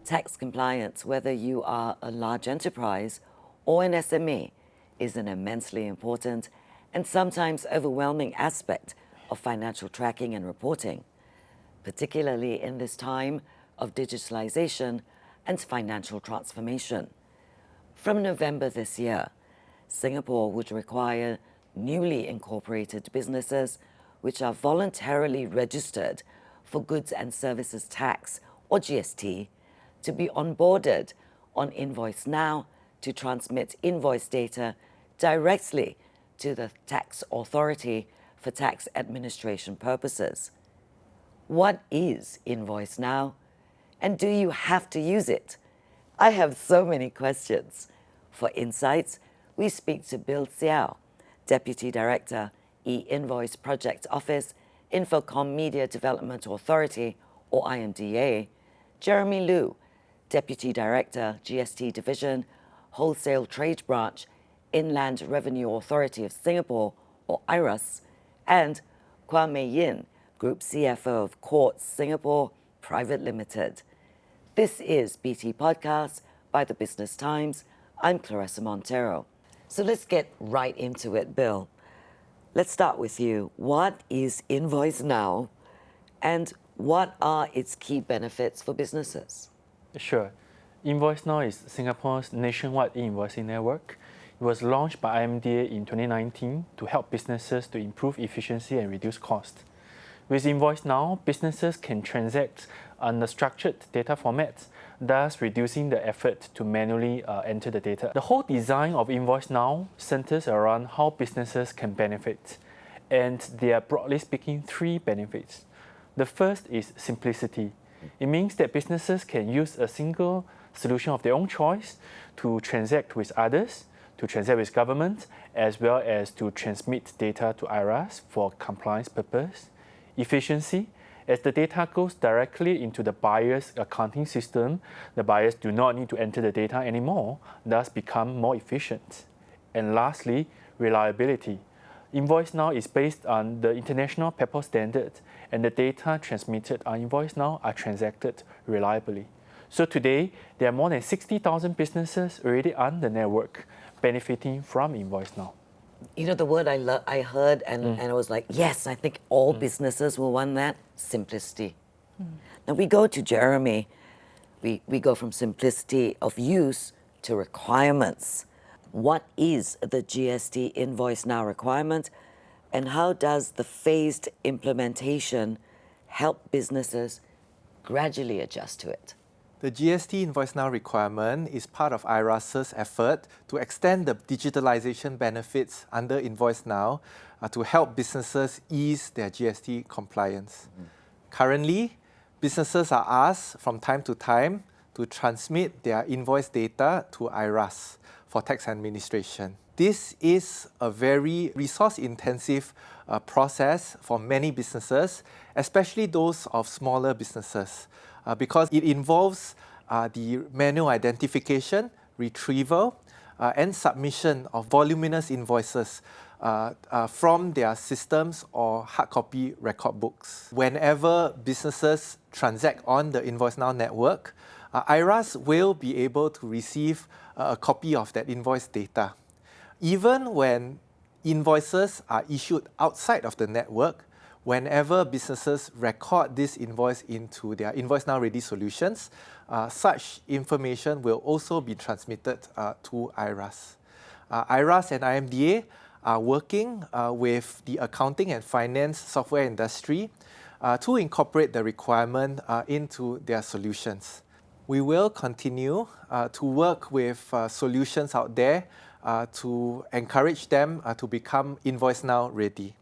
Tax compliance, whether you are a large enterprise or an SME, is an immensely important and sometimes overwhelming aspect of financial tracking and reporting, particularly in this time of digitalization and financial transformation. From November this year, Singapore would require newly incorporated businesses which are voluntarily registered for Goods and Services Tax, or GST, to be onboarded on InvoiceNow to transmit invoice data directly to the tax authority for tax administration purposes. What is InvoiceNow, and do you have to use it? I have so many questions. For insights, we speak to Bill Xiao, Deputy Director, E-Invoice Project Office, Infocomm Media Development Authority, or IMDA, Jeremy Liu, Deputy Director, GST Division, Wholesale Trade Branch, Inland Revenue Authority of Singapore, or IRAS, and Kwame Yin, Group CFO of Courts Singapore Private Limited. This is BT Podcast by the Business Times. I'm Claressa Monteiro. So let's get right into it, Bill. Let's start with you. What is InvoiceNow, and what are its key benefits for businesses? Sure. InvoiceNow is Singapore's nationwide e-invoicing network. It was launched by IMDA in 2019 to help businesses to improve efficiency and reduce cost. With InvoiceNow, businesses can transact under structured data formats, thus reducing the effort to manually enter the data. The whole design of InvoiceNow centers around how businesses can benefit, and there are, broadly speaking, three benefits. The first is simplicity. It means that businesses can use a single solution of their own choice to transact with others, to transact with government, as well as to transmit data to IRAS for compliance purpose. Efficiency, as the data goes directly into the buyer's accounting system, the buyers do not need to enter the data anymore, thus become more efficient. And lastly, reliability. InvoiceNow is based on the international PEPL standard, and the data transmitted on InvoiceNow are transacted reliably. So today, there are more than 60,000 businesses already on the network benefiting from InvoiceNow. You know, the word I heard and I was like, yes, I think all businesses will want that, simplicity. Now we go to Jeremy, we go from simplicity of use to requirements. What is the GST InvoiceNow requirement, and how does the phased implementation help businesses gradually adjust to it? The GST InvoiceNow requirement is part of IRAS's effort to extend the digitalization benefits under InvoiceNow to help businesses ease their GST compliance. Currently, businesses are asked from time to time to transmit their invoice data to IRAS for tax administration. This is a very resource-intensive process for many businesses, especially those of smaller businesses, because it involves the manual identification, retrieval, and submission of voluminous invoices from their systems or hard copy record books. Whenever businesses transact on the InvoiceNow network, IRAS will be able to receive a copy of that invoice data. Even when invoices are issued outside of the network, whenever businesses record this invoice into their InvoiceNow ready solutions, such information will also be transmitted to IRAS. IRAS and IMDA are working with the accounting and finance software industry to incorporate the requirement into their solutions. We will continue to work with solutions out there to encourage them to become InvoiceNow ready.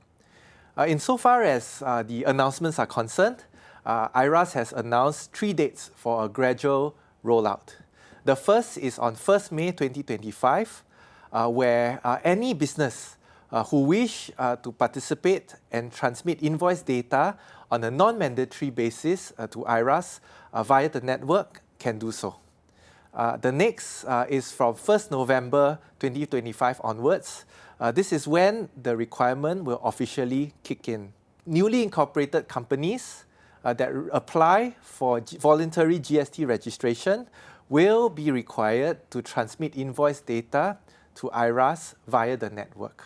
Insofar as the announcements are concerned, IRAS has announced 3 dates for a gradual rollout. The first is on 1st May 2025, where any business who wish to participate and transmit invoice data on a non-mandatory basis to IRAS via the network can do so. The next is from 1st November 2025 onwards. This is when the requirement will officially kick in. Newly incorporated companies that apply for voluntary GST registration will be required to transmit invoice data to IRAS via the network.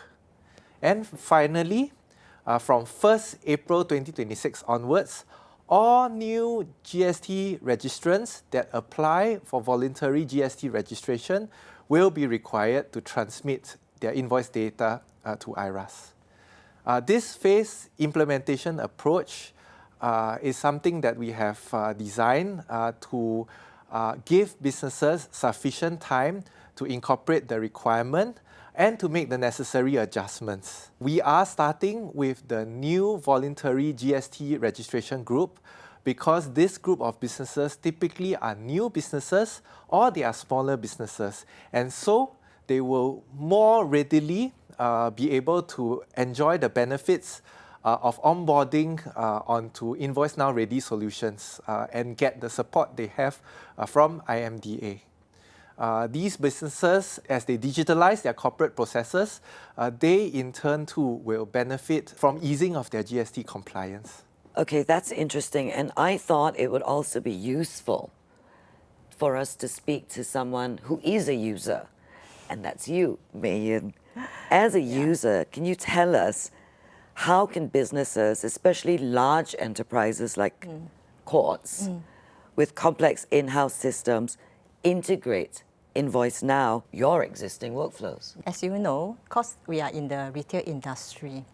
And finally, from 1st April 2026 onwards, all new GST registrants that apply for voluntary GST registration will be required to transmit their invoice data to IRAS. This phased implementation approach is something that we have designed to give businesses sufficient time to incorporate the requirement and to make the necessary adjustments. We are starting with the new voluntary GST registration group because this group of businesses typically are new businesses or they are smaller businesses. And so they will more readily be able to enjoy the benefits of onboarding onto InvoiceNow ready solutions and get the support they have from IMDA. These businesses, as they digitalize their corporate processes, they in turn too will benefit from easing of their GST compliance. Okay, that's interesting. And I thought it would also be useful for us to speak to someone who is a user, and that's you, Mayan. As a user, can you tell us how can businesses, especially large enterprises like courts, with complex in-house systems, integrate InvoiceNow, your existing workflows? As you know, because we are in the retail industry,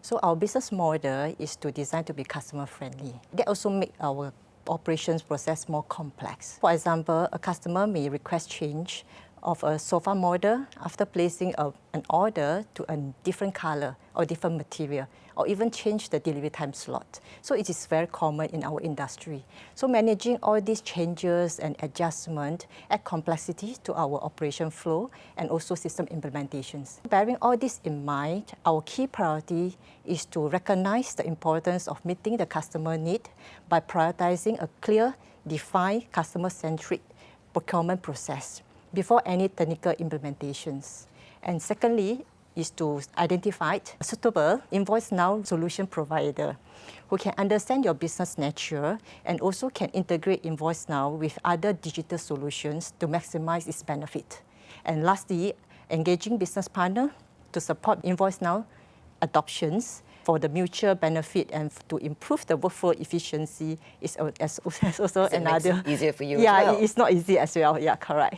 so our business model is to design to be customer friendly. That also make our operations process more complex. For example, a customer may request change of a sofa model after placing an order to a different color or different material, or even change the delivery time slot. So it is very common in our industry. So managing all these changes and adjustment add complexity to our operation flow and also system implementations. Bearing all this in mind, our key priority is to recognize the importance of meeting the customer need by prioritizing a clear, defined, customer-centric procurement process before any technical implementations. And secondly, is to identify a suitable InvoiceNow solution provider who can understand your business nature and also can integrate InvoiceNow with other digital solutions to maximize its benefit. And lastly, engaging business partner to support InvoiceNow adoptions for the mutual benefit and to improve the workflow efficiency is also another. Makes it easier for you yeah, as well. it's not easy as well. Yeah, correct.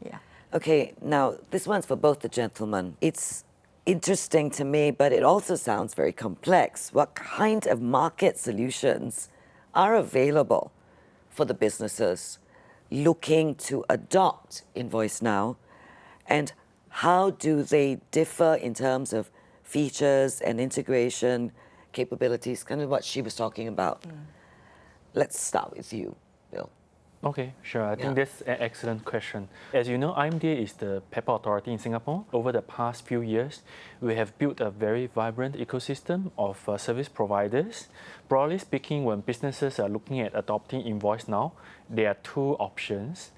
Yeah. Okay, now this one's for both the gentlemen. It's interesting to me, but it also sounds very complex. What kind of market solutions are available for the businesses looking to adopt InvoiceNow, and how do they differ in terms of features and integration capabilities, kind of what she was talking about? Let's start with you, Bill. Okay, sure. I think that's an excellent question. As you know, IMDA is the paper authority in Singapore. Over the past few years, we have built a very vibrant ecosystem of service providers. Broadly speaking, when businesses are looking at adopting InvoiceNow, there are two options.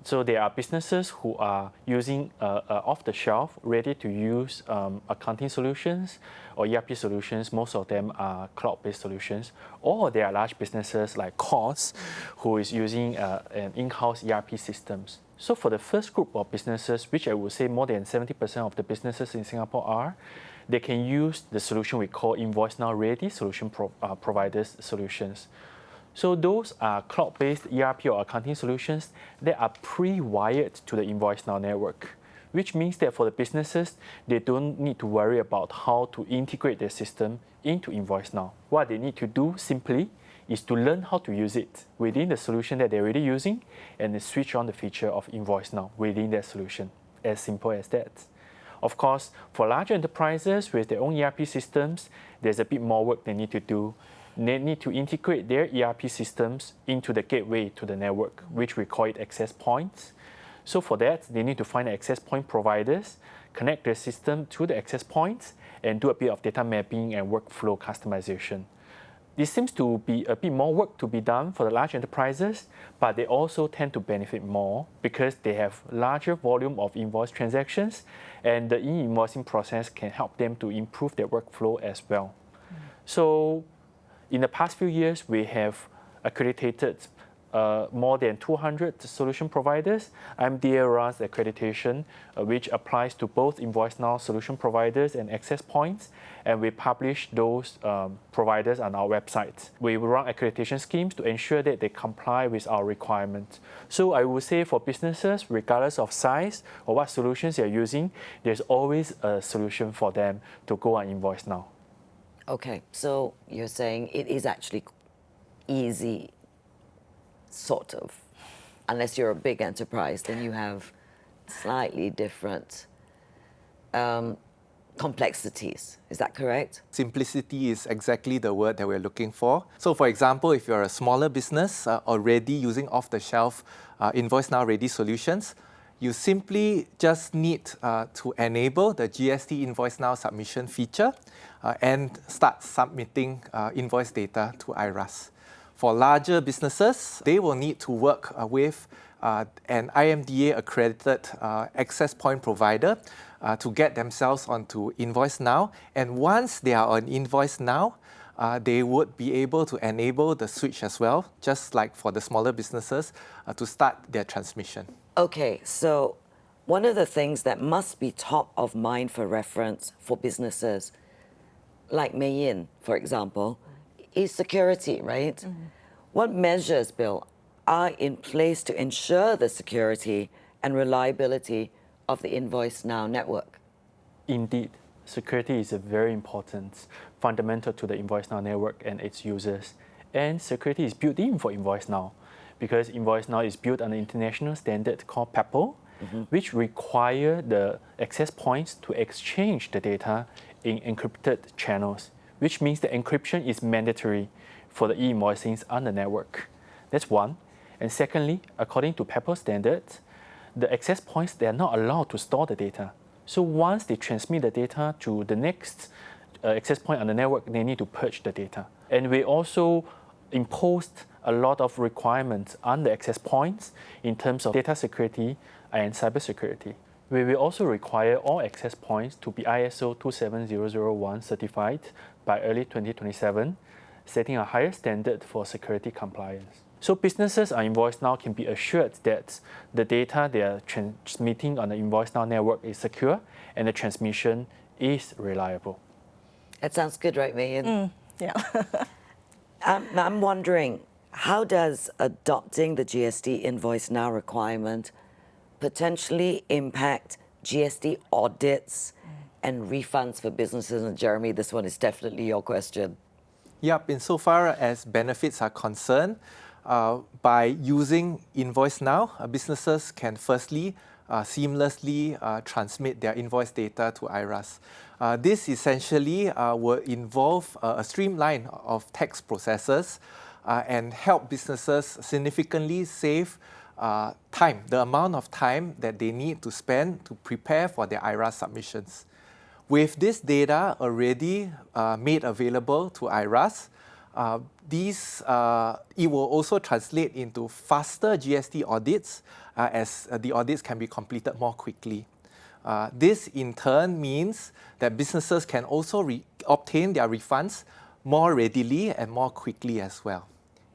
So there are businesses who are using off-the-shelf, ready-to-use accounting solutions or ERP solutions. Most of them are cloud-based solutions. Or there are large businesses like courts who is using an in-house ERP systems. So for the first group of businesses, which I would say more than 70% of the businesses in Singapore are, they can use the solution we call InvoiceNow Ready Solution Providers solutions. So those are cloud-based ERP or accounting solutions that are pre-wired to the InvoiceNow network, which means that for the businesses, they don't need to worry about how to integrate their system into InvoiceNow. What they need to do simply is to learn how to use it within the solution that they're already using and then switch on the feature of InvoiceNow within that solution. As simple as that. Of course, for larger enterprises with their own ERP systems, there's a bit more work they need to do. They need to integrate their ERP systems into the gateway to the network, which we call it access points. So for that, they need to find access point providers, connect their system to the access points, and do a bit of data mapping and workflow customization. This seems to be a bit more work to be done for the large enterprises, but they also tend to benefit more because they have larger volume of invoice transactions, and the e-invoicing process can help them to improve their workflow as well. So in the past few years, we have accredited more than 200 solution providers. IMDA runs accreditation, which applies to both InvoiceNow solution providers and access points, and we publish those providers on our website. We run accreditation schemes to ensure that they comply with our requirements. So I would say for businesses, regardless of size or what solutions you're using, there's always a solution for them to go on InvoiceNow. Okay, so you're saying it is actually easy, sort of. Unless you're a big enterprise, then you have slightly different complexities. Is that correct? Simplicity is exactly the word that we're looking for. So for example, if you're a smaller business already using off-the-shelf InvoiceNow ready solutions, you simply just need to enable the GST InvoiceNow submission feature and start submitting invoice data to IRAS. For larger businesses, they will need to work with an IMDA accredited access point provider to get themselves onto InvoiceNow. And once they are on InvoiceNow, they would be able to enable the switch as well, just like for the smaller businesses, to start their transmission. Okay, so one of the things that must be top of mind for reference for businesses, like Mei Yin, for example, is security, right? Mm-hmm. What measures, Bill, are in place to ensure the security and reliability of the InvoiceNow network? Indeed, security is a very important, fundamental to the InvoiceNow network and its users. And security is built in for InvoiceNow because InvoiceNow is built on an international standard called PEPL, which require the access points to exchange the data in encrypted channels, which means the encryption is mandatory for the e-invoicings on the network. That's one. And secondly, according to PEPL standards, the access points, they are not allowed to store the data. So once they transmit the data to the next access point on the network, they need to purge the data. And we also imposed a lot of requirements on the access points in terms of data security and cybersecurity. We will also require all access points to be ISO 27001 certified by early 2027, setting a higher standard for security compliance. So businesses on InvoiceNow can be assured that the data they are transmitting on the InvoiceNow network is secure and the transmission is reliable. That sounds good, right, Mei Yin? Yeah. I'm wondering, how does adopting the GST InvoiceNow requirement potentially impact GST audits and refunds for businesses? And Jeremy, this one is definitely your question. Yep, insofar as benefits are concerned, by using InvoiceNow, businesses can firstly seamlessly transmit their invoice data to IRAS. This essentially will involve a streamline of tax processes and help businesses significantly save time, the amount of time that they need to spend to prepare for their IRAS submissions. With this data already made available to IRAS, it will also translate into faster GST audits as the audits can be completed more quickly. This in turn means that businesses can also obtain their refunds more readily and more quickly as well.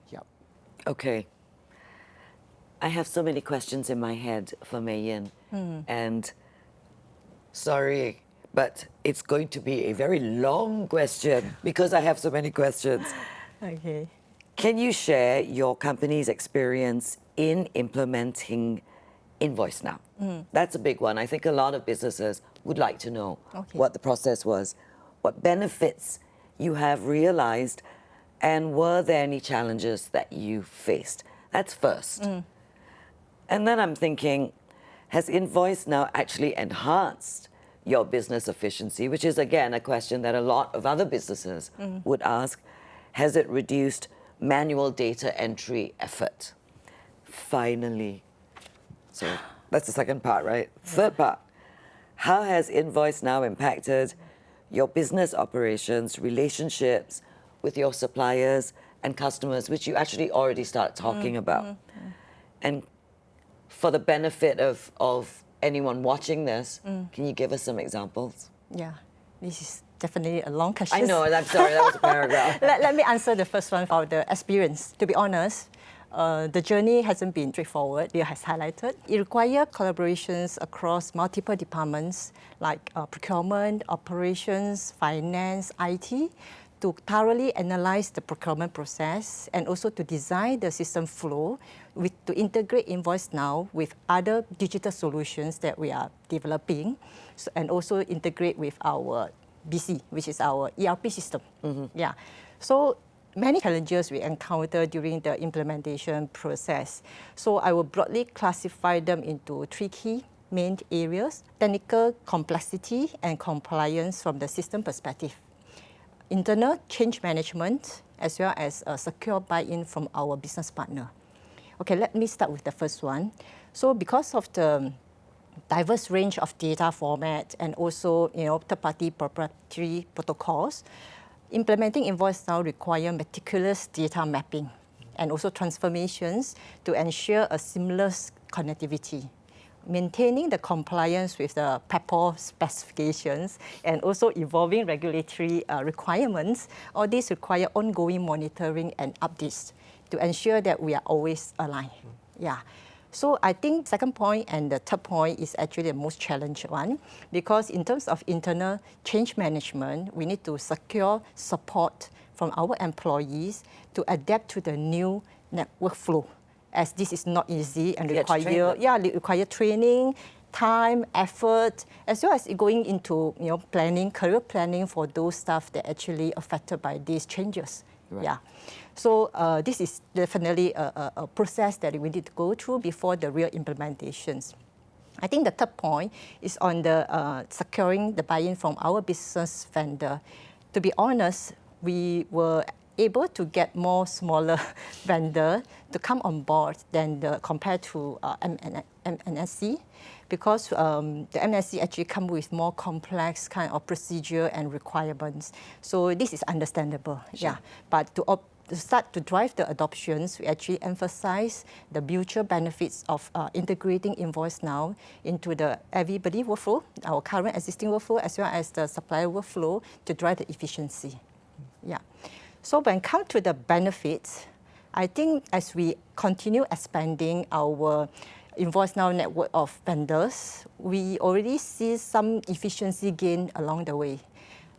Yep. Okay. I have so many questions in my head for Mei Yin, and sorry, but it's going to be a very long question because I have so many questions. Okay. Can you share your company's experience in implementing InvoiceNow? That's a big one. I think a lot of businesses would like to know what the process was, what benefits you have realized, and were there any challenges that you faced? That's first. And then I'm thinking, has InvoiceNow actually enhanced your business efficiency, which is, again, a question that a lot of other businesses would ask. Has it reduced manual data entry effort? Finally, so that's the second part, right? Third part, how has InvoiceNow impacted your business operations, relationships with your suppliers and customers, which you actually already started talking about. And for the benefit of anyone watching this, can you give us some examples? Yeah, this is definitely a long question. I know, and I'm sorry, that was a paragraph. Let me answer the first one about the experience. To be honest, the journey hasn't been straightforward, Leah has highlighted. It requires collaborations across multiple departments like procurement, operations, finance, IT, to thoroughly analyze the procurement process and also to design the system flow to integrate InvoiceNow with other digital solutions that we are developing, and also integrate with our BC, which is our ERP system. Yeah. So many challenges we encounter during the implementation process. So I will broadly classify them into three key main areas: technical complexity and compliance from the system perspective, internal change management, as well as a secure buy-in from our business partner. Okay, let me start with the first one. So because of the diverse range of data format and also third-party proprietary protocols, implementing InvoiceNow requires meticulous data mapping and also transformations to ensure a seamless connectivity. Maintaining the compliance with the PEPAL specifications and also evolving regulatory requirements, all these require ongoing monitoring and updates to ensure that we are always aligned. Yeah. So I think second point and the third point is actually the most challenging one, because in terms of internal change management, we need to secure support from our employees to adapt to the new network flow, as this is not easy and require training, time, effort, as well as going into planning, career planning for those staff that are actually affected by these changes. Right. Yeah. So this is definitely a process that we need to go through before the real implementations. I think the third point is on the securing the buy-in from our business vendor. To be honest, we were able to get more smaller vendor to come on board than compared to MNSC, because the MNSC actually come with more complex kind of procedure and requirements. So this is understandable. Sure. Yeah. But to start to drive the adoptions, we actually emphasize the mutual benefits of integrating InvoiceNow into the everybody workflow, our current existing workflow, as well as the supplier workflow to drive the efficiency. Yeah. So when it comes to the benefits, I think as we continue expanding our InvoiceNow network of vendors, we already see some efficiency gain along the way.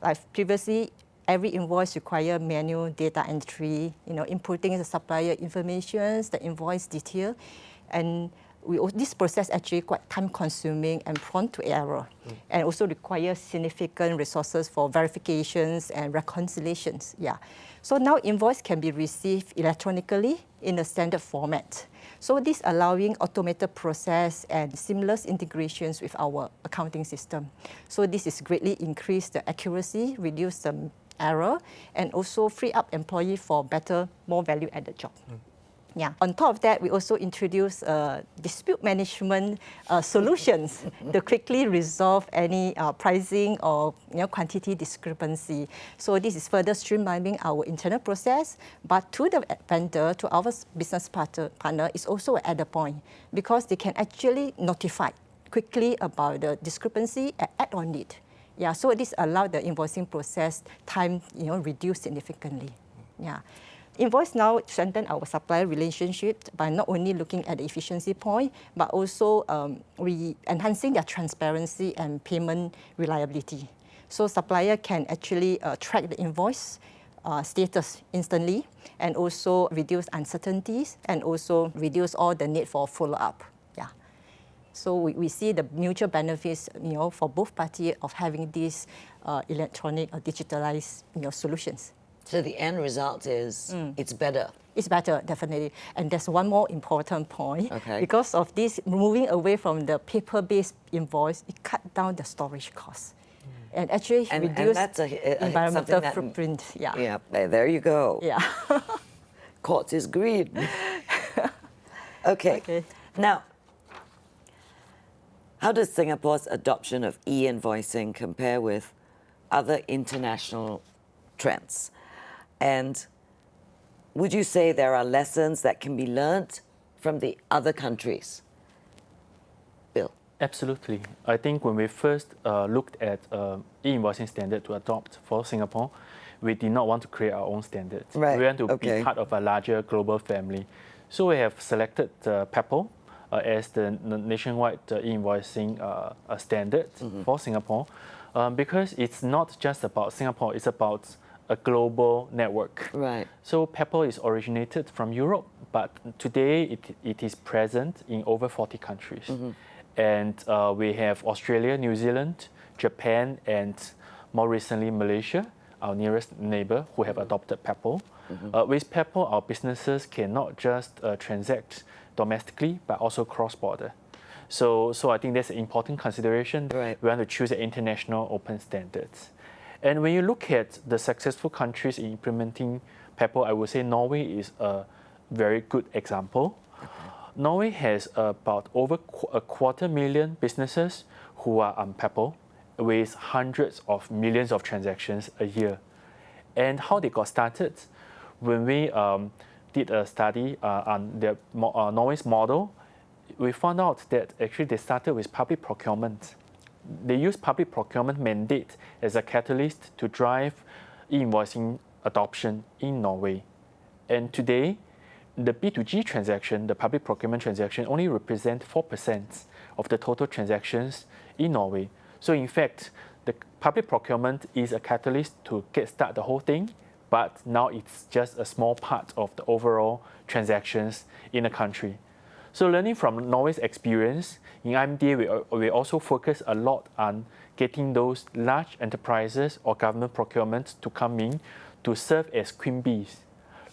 Like previously, every invoice requires manual data entry, inputting the supplier information, the invoice detail, and this process actually quite time-consuming and prone to error, and also requires significant resources for verifications and reconciliations. Yeah. So now invoice can be received electronically in a standard format. So this allowing automated process and seamless integrations with our accounting system. So this is greatly increase the accuracy, reduce the error, and also free up employee for better, more value-added job. Yeah. On top of that, we also introduce dispute management solutions to quickly resolve any pricing or quantity discrepancy. So this is further streamlining our internal process, but to the vendor, to our business partner, is also an added point, because they can actually notify quickly about the discrepancy and add on it. Yeah. So this allows the invoicing process time reduce significantly. Yeah. InvoiceNow strengthen our supplier relationship by not only looking at the efficiency point, but also enhancing their transparency and payment reliability. So supplier can actually track the invoice status instantly, and also reduce uncertainties, and also reduce all the need for follow-up. Yeah. So we see the mutual benefits, for both parties of having these electronic or digitalized solutions. So the end result is it's better. It's better, definitely. And there's one more important point. Okay. Because of this, moving away from the paper-based invoice, it cut down the storage costs. And actually reduce environmental footprint. Yeah. Yeah, there you go. Yeah. Quartz is green. Okay. Now, how does Singapore's adoption of e-invoicing compare with other international trends? And would you say there are lessons that can be learned from the other countries? Bill? Absolutely. I think when we first looked at e-invoicing standard to adopt for Singapore, we did not want to create our own standards. Right. We want to Okay. be part of a larger global family. So we have selected PEPL as the nationwide e-invoicing standard for Singapore because it's not just about Singapore, it's about a global network. Right. So PEPL is originated from Europe, but today it is present in over 40 countries. And we have Australia, New Zealand, Japan, and more recently Malaysia, our nearest neighbor, who have adopted PEPL. With PEPL, our businesses can not just transact domestically, but also cross-border. So I think that's an important consideration. Right. We want to choose an international open standards. And when you look at the successful countries in implementing PEPL, I would say Norway is a very good example. Norway has about over 250,000 businesses who are on PEPL with hundreds of millions of transactions a year. And how they got started, when we did a study on Norway's model, we found out that actually they started with public procurement. They used public procurement mandate as a catalyst to drive e-invoicing adoption in Norway. And today, the B2G transaction, the public procurement transaction, only represent 4% of the total transactions in Norway. So in fact, the public procurement is a catalyst to kickstart the whole thing, but now it's just a small part of the overall transactions in the country. So learning from Norway's experience, in IMDA, we also focus a lot on getting those large enterprises or government procurement to come in to serve as queen bees.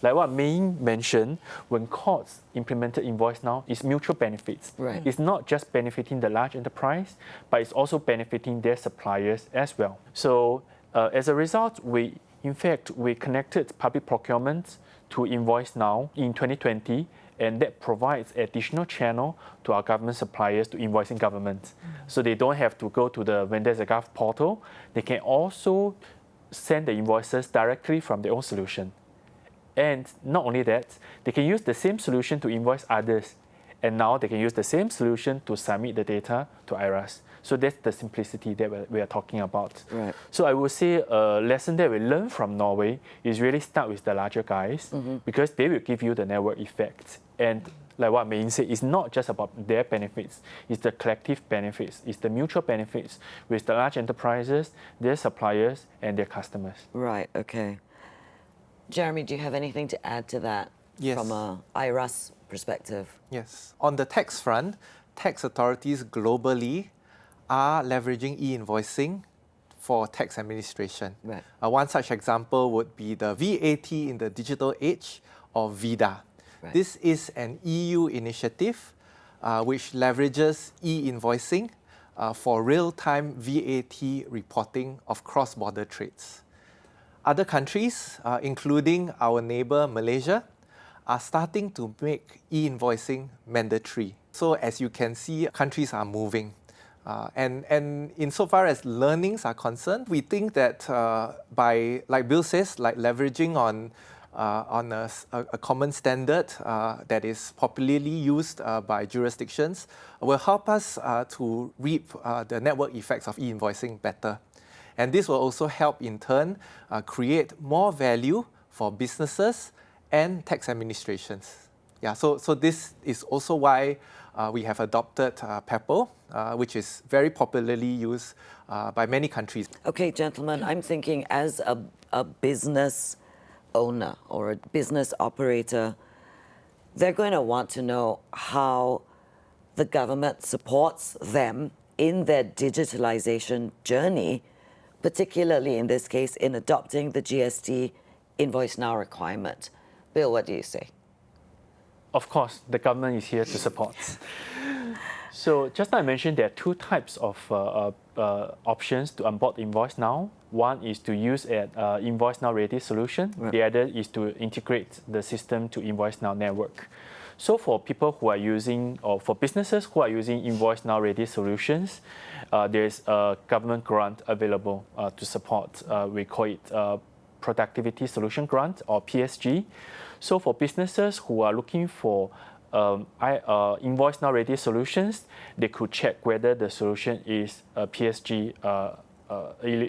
Like what Mei mentioned, when courts implemented InvoiceNow, it's mutual benefits. Right. It's not just benefiting the large enterprise, but it's also benefiting their suppliers as well. So as a result, we connected public procurement to InvoiceNow in 2020, and that provides additional channel to our government suppliers to invoicing government. So they don't have to go to the Vendors.gov portal. They can also send the invoices directly from their own solution. And not only that, they can use the same solution to invoice others. And now they can use the same solution to submit the data to IRAS. So that's the simplicity that we are talking about. Right. So I would say a lesson that we learn from Norway is really start with the larger guys because they will give you the network effect. And like what Mei said, it's not just about their benefits, it's the collective benefits, it's the mutual benefits with the large enterprises, their suppliers, and their customers. Right, okay. Jeremy, do you have anything to add to that Yes. from a IRAS perspective? Yes. On the tax front, tax authorities globally are leveraging e-invoicing for tax administration. Right. One such example would be the VAT in the digital age, or VIDA. Right. This is an EU initiative which leverages e-invoicing for real-time VAT reporting of cross-border trades. Other countries, including our neighbor Malaysia, are starting to make e-invoicing mandatory. So as you can see, countries are moving. And insofar as learnings are concerned, we think that by, like Bill says, like leveraging on a common standard that is popularly used by jurisdictions will help us to reap the network effects of e-invoicing better. And this will also help in turn create more value for businesses and tax administrations. Yeah, so this is also why we have adopted PEPL, which is very popularly used by many countries. Okay, gentlemen, I'm thinking as a business owner or a business operator, they're going to want to know how the government supports them in their digitalization journey, particularly in this case in adopting the GST InvoiceNow requirement. Bill, what do you say? Of course, the government is here to support. So just like I mentioned, there are two types of options to onboard InvoiceNow. One is to use an InvoiceNow ready solution. Right. The other is to integrate the system to InvoiceNow network. So for people who are using, or for businesses who are using InvoiceNow ready solutions, there's a government grant available to support. We call it Productivity Solution Grant, or PSG. So for businesses who are looking for InvoiceNow ready solutions, they could check whether the solution is PSG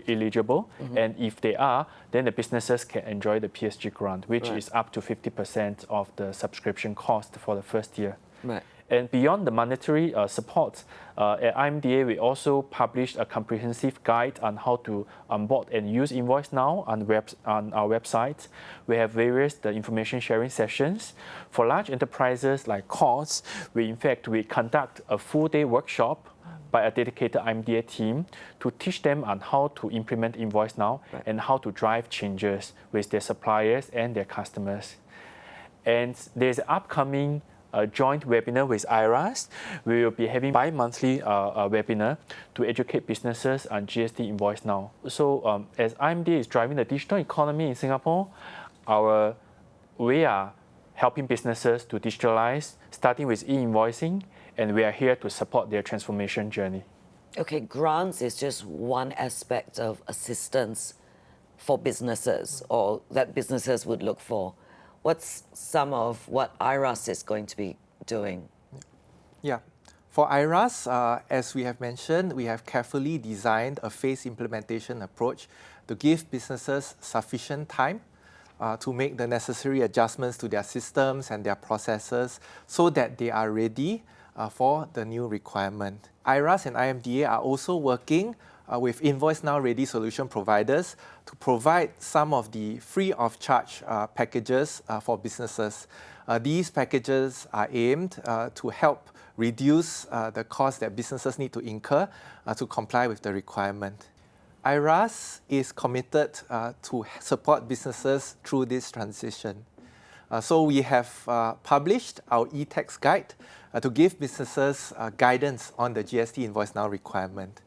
eligible, and if they are, then the businesses can enjoy the PSG grant, which is up to 50% of the subscription cost for the first year. Right. And beyond the monetary support, at IMDA, we also published a comprehensive guide on how to onboard and use InvoiceNow on our website. We have various information sharing sessions. For large enterprises like courts, we conduct a full-day workshop by a dedicated IMDA team to teach them on how to implement InvoiceNow and how to drive changes with their suppliers and their customers. And there's an upcoming joint webinar with IRAS. We will be having bi-monthly webinar to educate businesses on GST InvoiceNow. So as IMDA is driving the digital economy in Singapore, we are helping businesses to digitalize, starting with e-invoicing, and we are here to support their transformation journey. Okay, grants is just one aspect of assistance for businesses, or that businesses would look for. What's some of what IRAS is going to be doing? Yeah. For IRAS, as we have mentioned, we have carefully designed a phased implementation approach to give businesses sufficient time to make the necessary adjustments to their systems and their processes so that they are ready for the new requirement. IRAS and IMDA are also working with InvoiceNow ready solution providers to provide some of the free of charge packages for businesses. These packages are aimed to help reduce the cost that businesses need to incur to comply with the requirement. IRAS is committed to support businesses through this transition. So we have published our e-tax guide to give businesses guidance on the GST InvoiceNow requirement.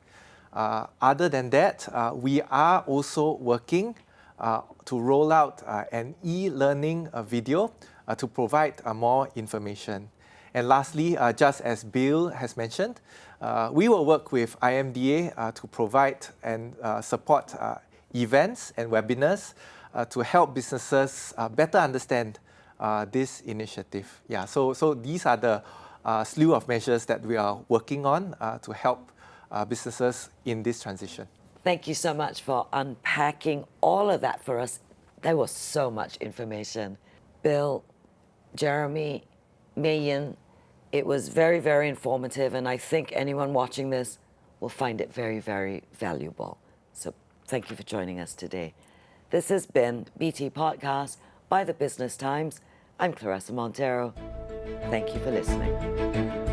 Other than that, we are also working to roll out an e-learning video to provide more information. And lastly, just as Bill has mentioned, we will work with IMDA to provide and support events and webinars to help businesses better understand this initiative. Yeah, so these are the slew of measures that we are working on to help businesses in this transition. Thank you so much for unpacking all of that for us. There was so much information. Bill, Jeremy, Mei-Yin, it was very, very informative, and I think anyone watching this will find it very, very valuable. So thank you for joining us today. This has been BT Podcast by the Business Times. I'm Claressa Monteiro. Thank you for listening.